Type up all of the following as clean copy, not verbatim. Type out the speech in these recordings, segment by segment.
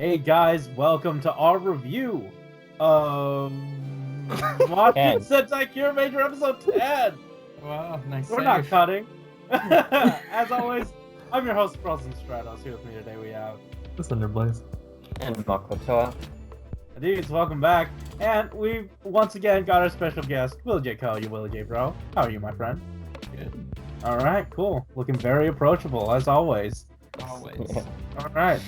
Hey guys, welcome to our review of Mashin Sentai Kiramager episode 10. Wow, nice. We're not cutting. As always, I'm your host, Stratos. Here with me today we have Cinder Blaze and Makotoa. Dudes, welcome back. And we've once again got our special guest, Willy J. Call you Willy J. Bro. How are you, my friend? Good. Alright, cool. Looking very approachable, as always. Always. Yeah. Alright.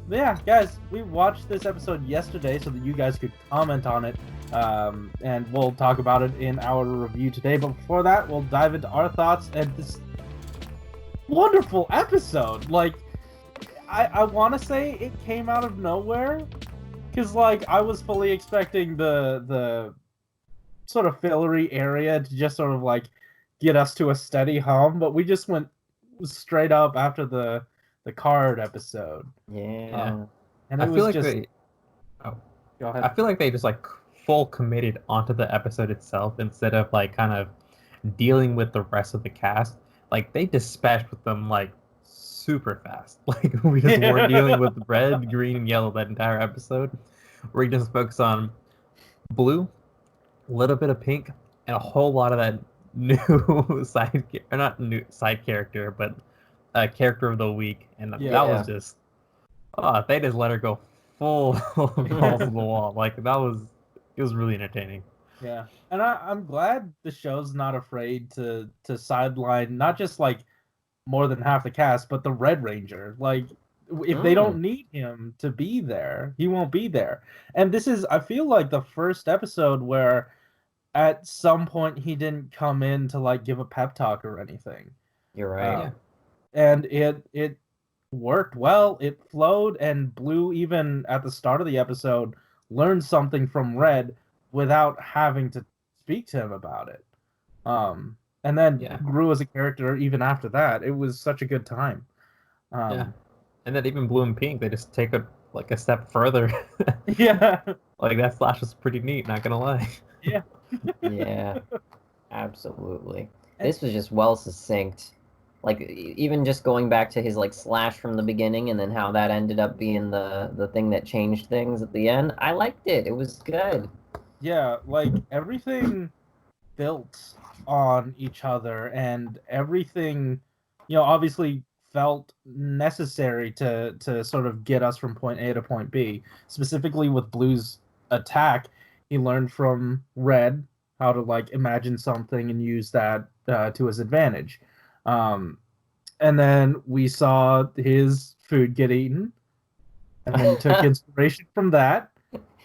Yeah, guys, we watched this episode yesterday so that you guys could comment on it. And we'll talk about it in our review today. But before that, we'll dive into our thoughts and this wonderful episode. Like, I want to say it came out of nowhere. Because, like, I was fully expecting the sort of fillery area to just sort of, like, get us to a steady hum. But we just went straight up after the card episode. Yeah. And I it feel was like just... they Go ahead. I feel like they just like full committed onto the episode itself instead of like kind of dealing with the rest of the cast. Like they dispatched with them like super fast. Like we just weren't dealing with red, green, and yellow that entire episode. We just focus on blue, a little bit of pink, and a whole lot of that new side character, but character of the week, and that was just they just let her go full balls to the wall. Like it was really entertaining. Yeah, and I'm glad the show's not afraid to sideline not just like more than half the cast, but the Red Ranger. Like if they don't need him to be there, he won't be there. And this is, I feel like, the first episode where at some point he didn't come in to like give a pep talk or anything. You're right. And it worked well. It flowed, and Blue, even at the start of the episode, learned something from Red without having to speak to him about it. And then grew as a character even after that. It was such a good time. And then even Blue and Pink, they just take a step further. Yeah. Like that slash was pretty neat, not gonna lie. Yeah. Yeah. Absolutely. This was just well succinct. Like even just going back to his like slash from the beginning and then how that ended up being the thing that changed things at the end. I liked it. It was good. Yeah, like everything built on each other, and everything, obviously felt necessary to sort of get us from point A to point B. Specifically with Blue's attack, he learned from Red how to like imagine something and use that to his advantage. And then we saw his food get eaten, and then took inspiration from that,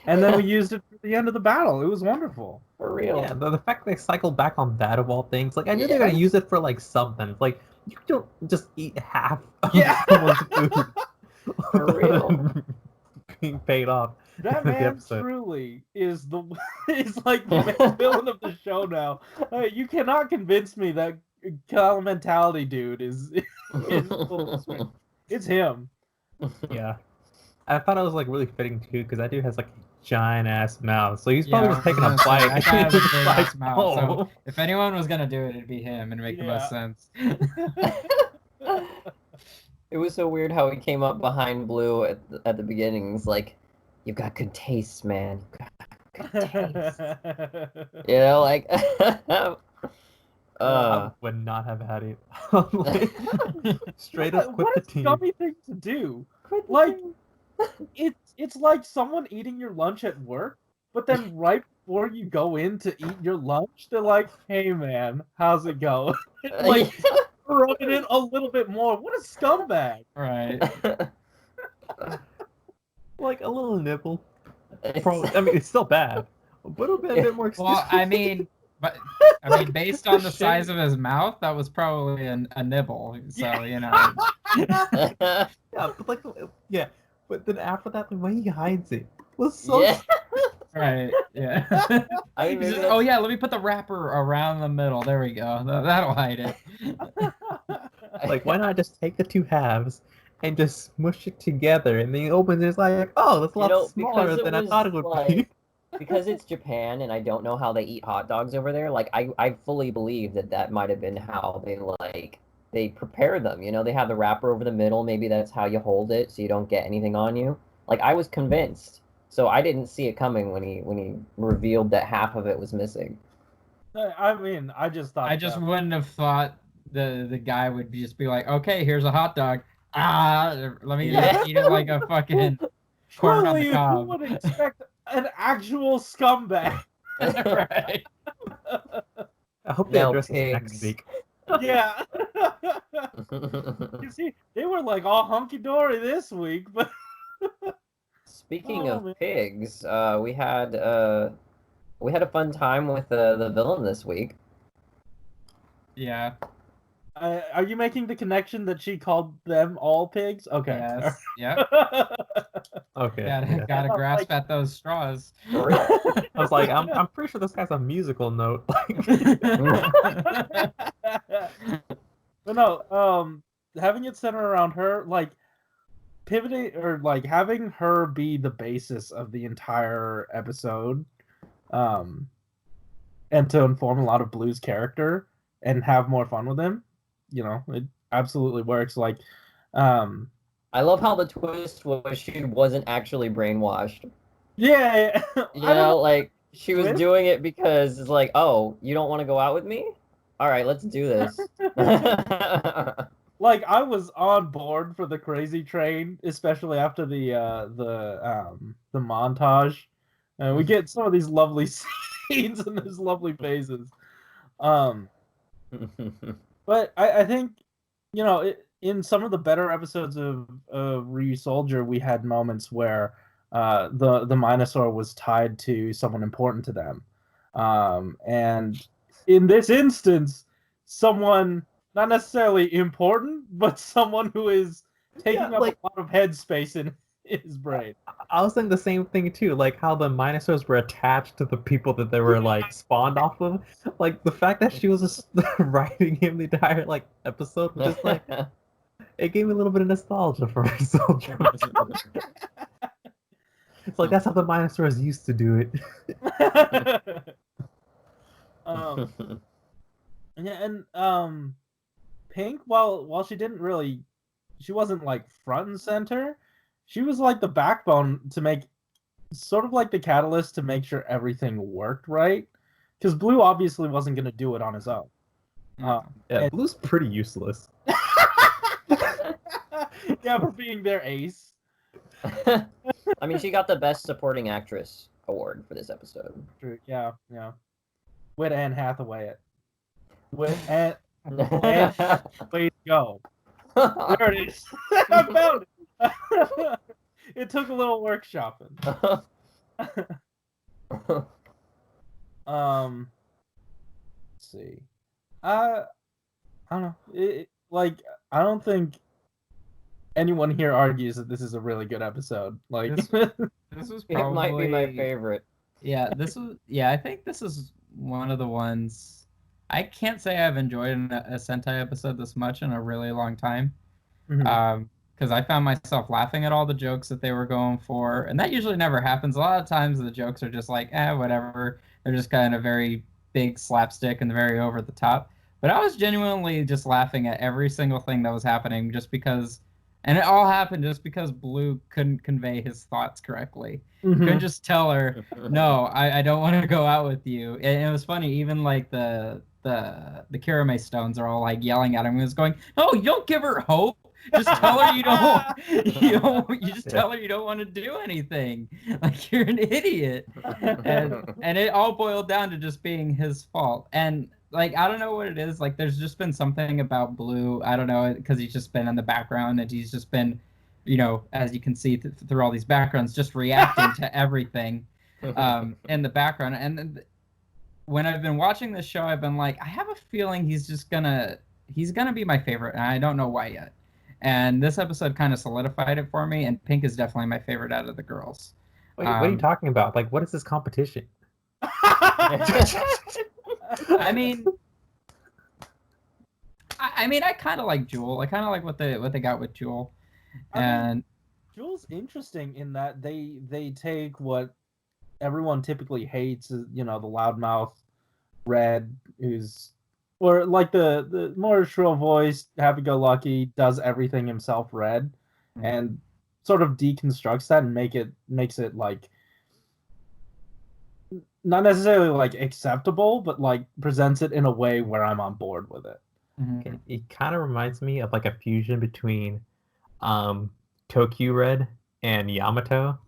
and then we used it for the end of the battle. It was wonderful. For real. Yeah, the fact they cycled back on that of all things, like I knew they were gonna use it for like something. Like you don't just eat half of someone's food. For real. Being paid off. That man truly is like the main villain of the show now. You cannot convince me that Kyle mentality dude is it's him. Yeah, I thought it was like really fitting too because that dude has like a giant ass mouth, so he's probably just taking a bite. That guy has a big ass mouth. So if anyone was gonna do it, it'd be him and make the most sense. It was so weird how he came up behind Blue at the beginning. He's like, "You've got good taste, man. You've got good taste." You know, like. I would not have had it. Straight up quit the team. What a scummy thing to do. Like, it's like someone eating your lunch at work, but then right before you go in to eat your lunch, they're like, "Hey man, how's it going?" Like, rub it in a little bit more. What a scumbag. Right. Like a little nibble. I mean, it's still bad, but it'll be a bit more Well, I mean, based on the size of his mouth, that was probably a nibble. So, Yeah, but then after that, the way he hides it was so. Right. Yeah. I mean, let me put the wrapper around the middle. There we go. That'll hide it. Like, why not just take the two halves and just smush it together, and then he opens it, it's like, oh, that's a lot smaller than I thought it would be. Because it's Japan and I don't know how they eat hot dogs over there, like I fully believe that might have been how they prepare them. They have the wrapper over the middle. Maybe that's how you hold it so you don't get anything on you. Like I was convinced, so I didn't see it coming when he revealed that half of it was missing. I mean, I just thought I just wouldn't have thought the guy would just be like, okay, here's a hot dog. Let me Yeah. just eat it like a fucking corn on the truly, who cob. would expect an actual scumbag? Right. I hope they Now address this next pigs. week. Yeah. You see, they were like all hunky dory this week, but Speaking Oh, of man. pigs, we had a fun time with the villain this week. Yeah. are you making the connection that she called them all pigs? Okay. Yes. Yep. Okay. Gotta Yeah. gotta Yeah, grasp like- at those straws. For real. I was like, I'm pretty sure this guy's a musical note. But no, having it center around her, like pivoting or like having her be the basis of the entire episode, and to inform a lot of Blue's character and have more fun with him, it absolutely works. Like, I love how the twist was she wasn't actually brainwashed. yeah, You know, like she was Twist? doing it because it's like, oh, you don't want to go out with me? All right, let's do this. like I was on board for the crazy train, especially after the montage, and we get some of these lovely scenes and these lovely phases. But I think in some of the better episodes of Ryu Soldier, we had moments where the Minosaur was tied to someone important to them, and in this instance, someone not necessarily important, but someone who is taking up like- a lot of headspace in his brain. I was thinking the same thing too, like how the Minosaurs were attached to the people that they were like spawned off of. Like the fact that she was just writing him the entire like episode was just like it gave me a little bit of nostalgia for my soldier. It's like that's how the Minosaurs used to do it. Yeah, and Pink, while she wasn't like front and center. She was like the backbone to make, sort of like the catalyst to make sure everything worked right. Because Blue obviously wasn't going to do it on his own. Yeah, And- Blue's pretty useless. Yeah, for being their ace. I mean, she got the Best Supporting Actress award for this episode. True. Yeah. With Anne Hathaway it. With Anne. Way to go. There it is. I found it. It took a little workshopping. Let's see. I don't know. I don't think anyone here argues that this is a really good episode. Like, This was It probably might be my favorite. Yeah, I think this is one of the ones I can't say I've enjoyed a Sentai episode this much in a really long time. Because I found myself laughing at all the jokes that they were going for, and that usually never happens. A lot of times the jokes are just like, whatever. They're just kind of very big slapstick and very over the top. But I was genuinely just laughing at every single thing that was happening just because, and it all happened just because Blue couldn't convey his thoughts correctly. Couldn't just tell her, no, I don't want to go out with you. And it was funny, even like the Kirame stones are all like yelling at him. He was going, no, you don't give her hope. Just tell her you just tell her you don't want to do anything. Like you're an idiot. And it all boiled down to just being his fault. And like I don't know what it is. Like there's just been something about Blue. I don't know, because he's just been in the background and he's just been, as you can see through all these backgrounds, just reacting to everything in the background. And when I've been watching this show, I've been like, I have a feeling he's gonna be my favorite, and I don't know why yet. And this episode kind of solidified it for me, and Pink is definitely my favorite out of the girls. Wait, what are you talking about? Like, what is this competition? I mean, I kind of like Jewel. I kind of like what they got with Jewel, and Jewel's interesting in that they take what everyone typically hates, the loudmouth Red, or like the more shrill voiced, happy-go-lucky, does everything himself Red, and sort of deconstructs that and makes it like not necessarily like acceptable, but like presents it in a way where I'm on board with it. Mm-hmm. It kind of reminds me of like a fusion between Tokyo Red and Yamato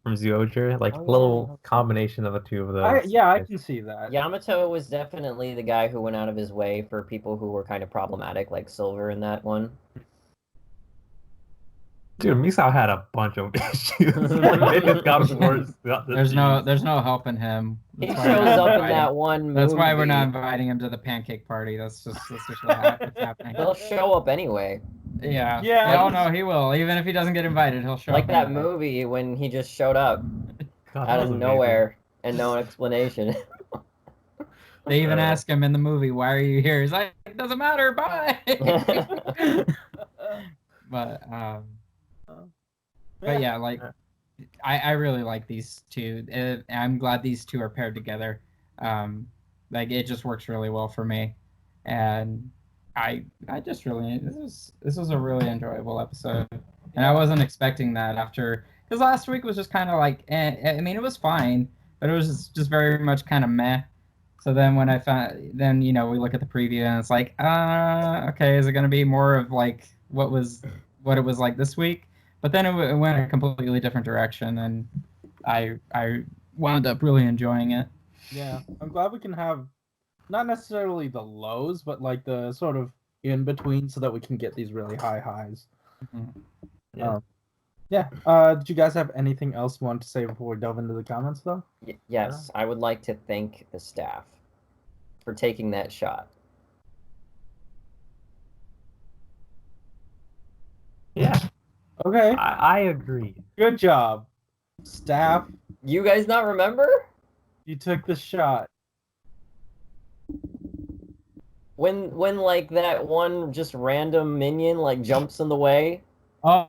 from Zyuohger, like Oh, a yeah. little combination of the two of those. I can see that. Yamato was definitely the guy who went out of his way for people who were kind of problematic, like Silver in that one. Dude, Misao had a bunch of issues. Like, it got worse. There's no helping him. He That's shows why we're not up in inviting- that one movie. That's why we're not inviting him to the pancake party. That's just what what's happening. He'll show up anyway. Yeah. Yeah. Oh no, he will. Even if he doesn't get invited, he'll show Like up. that anyway. movie when he just showed up God, that out was of amazing. nowhere and no explanation. They even ask him in the movie, "Why are you here?" He's like, "It doesn't matter. Bye." But yeah, like I really like these two. I'm glad these two are paired together. Like it just works really well for me, and I just really this was a really enjoyable episode, and I wasn't expecting that after because last week was just kind of like I mean it was fine, but it was just very much kind of meh. So then when I found then we look at the preview and it's like okay, is it gonna be more of like what it was like this week? But then it went a completely different direction, and I wound up really enjoying it. Yeah, I'm glad we can have not necessarily the lows, but like the sort of in between, so that we can get these really high highs. Yeah. Did you guys have anything else you wanted to say before we delve into the comments, though? Yes, I would like to thank the staff for taking that shot. Yeah, Okay, I agree. good job, staff. You guys not remember? You took the shot. When like that one just random minion like jumps in the way Oh,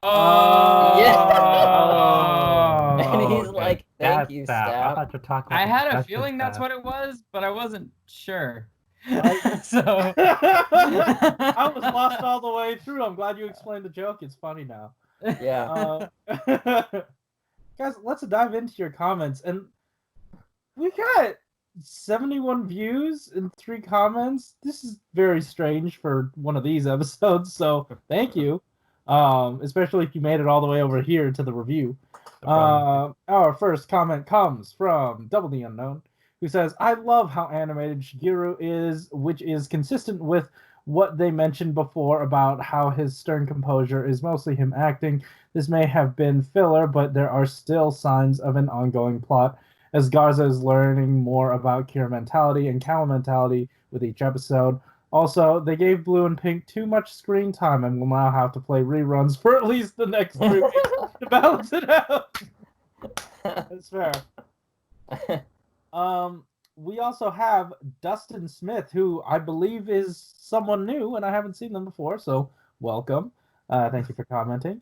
Yeah. and he's okay. like, "Thank That's you, staff. I staff." thought you were talking I about had a the feeling that's staff. what it was, but I wasn't sure. I- So I was lost all the way through. I'm glad you explained the joke. It's funny now. Yeah. Guys, let's dive into your comments. And we got 71 views and 3 comments. This is very strange for one of these episodes, so thank you. Especially if you made it all the way over here to the review. No problem. Our first comment comes from Double the Unknown, who says, I love how animated Shigeru is, which is consistent with what they mentioned before about how his stern composure is mostly him acting. This may have been filler, but there are still signs of an ongoing plot, as Garza is learning more about Kira mentality and Cal mentality with each episode. Also, they gave Blue and Pink too much screen time and will now have to play reruns for at least the next 3 weeks to balance it out. That's fair. We also have Dustin Smith, who I believe is someone new, and I haven't seen them before, so welcome. Thank you for commenting.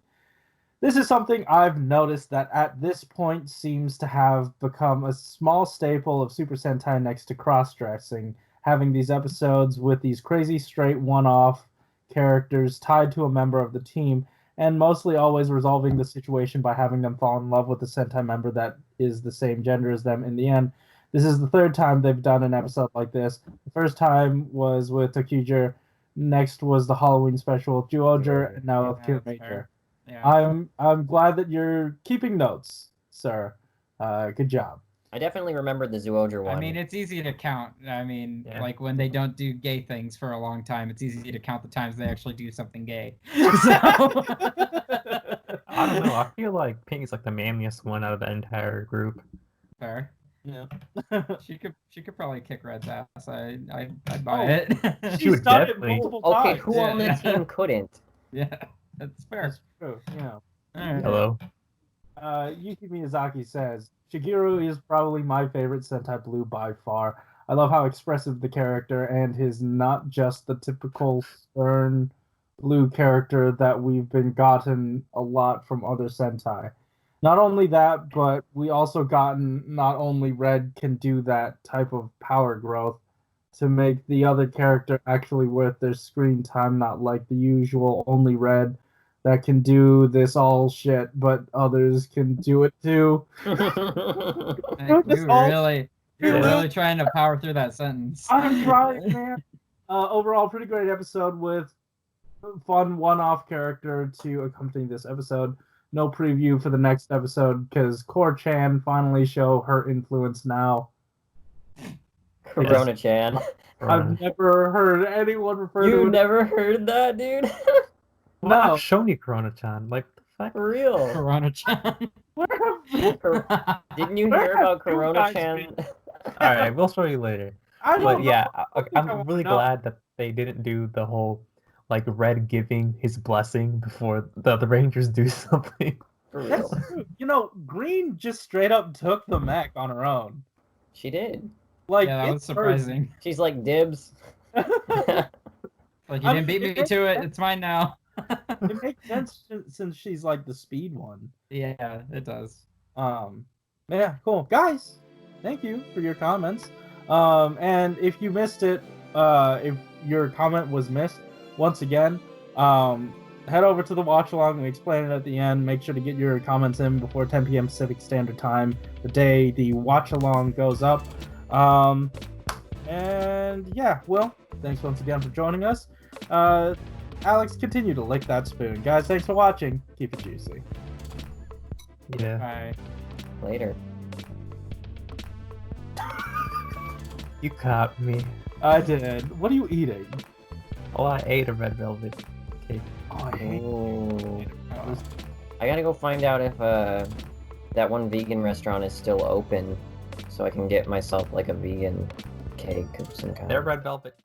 This is something I've noticed that at this point seems to have become a small staple of Super Sentai next to cross-dressing, having these episodes with these crazy straight one-off characters tied to a member of the team, and mostly always resolving the situation by having them fall in love with a Sentai member that is the same gender as them in the end. This is the 3rd time they've done an episode like this. The first time was with Tokuger, next was the Halloween special with Zyuohger, and now with Kiramager. Yeah. I'm glad that you're keeping notes, sir. Good job. I definitely remember the Zyuohger one. I mean, it's easy to count. I mean, Yeah. like when they don't do gay things for a long time, it's easy to count the times they actually do something gay. So... I don't know. I feel like Pink is like the manliest one out of the entire group. Fair. Yeah. She could probably kick Red's ass. I'd buy it. She would She's done it definitely- multiple Okay, times. who on the Yeah. team couldn't? Yeah, that's fair. That's true. Yeah. All right. Hello. Yuki Miyazaki says, Shigeru is probably my favorite Sentai Blue by far. I love how expressive the character and his not just the typical stern Blue character that we've been gotten a lot from other Sentai. Not only that, but we also gotten not only Red can do that type of power growth to make the other character actually worth their screen time, not like the usual only Red that can do this all shit, but others can do it too. Like, This all- you're really trying to power through that sentence. I'm trying, man. Overall, pretty great episode with fun one-off character to accompany this episode. No preview for the next episode because Core-chan finally show her influence now. Corona-chan. I've never heard anyone refer to You it. never heard that, dude? Well, No. I've shown you Corona-chan. Like, the fuck? For real. Corona-chan. Didn't you Where hear have about you Corona-chan? Alright, we'll show you later. I don't But know. yeah, I think I I'm wanna really know. glad that they didn't do the whole, like, Red giving his blessing before the Rangers do something. For That's real. true. You know, Green just straight up took the mech on her own. She did. Like, Yeah, that was it's her- surprising. She's like, dibs. Like, you I didn't beat mean, me to it. It's mine now. It makes sense since she's like the speed one. Yeah, it does. Yeah, cool. Guys, thank you for your comments. And if you missed it, if your comment was missed, once again, head over to the watch along. We explain it at the end. Make sure to get your comments in before 10 p.m. Pacific Standard Time, the day the watch along goes up. And yeah, Will, thanks once again for joining us. Alex, continue to lick that spoon. Guys, thanks for watching. Keep it juicy. Yeah. Bye. Later. You caught me. I did. What are you eating? Oh, I ate a red velvet cake. Oh, I hate Ooh. that. I gotta go find out if that one vegan restaurant is still open, so I can get myself like a vegan cake of some kind. They're red velvet.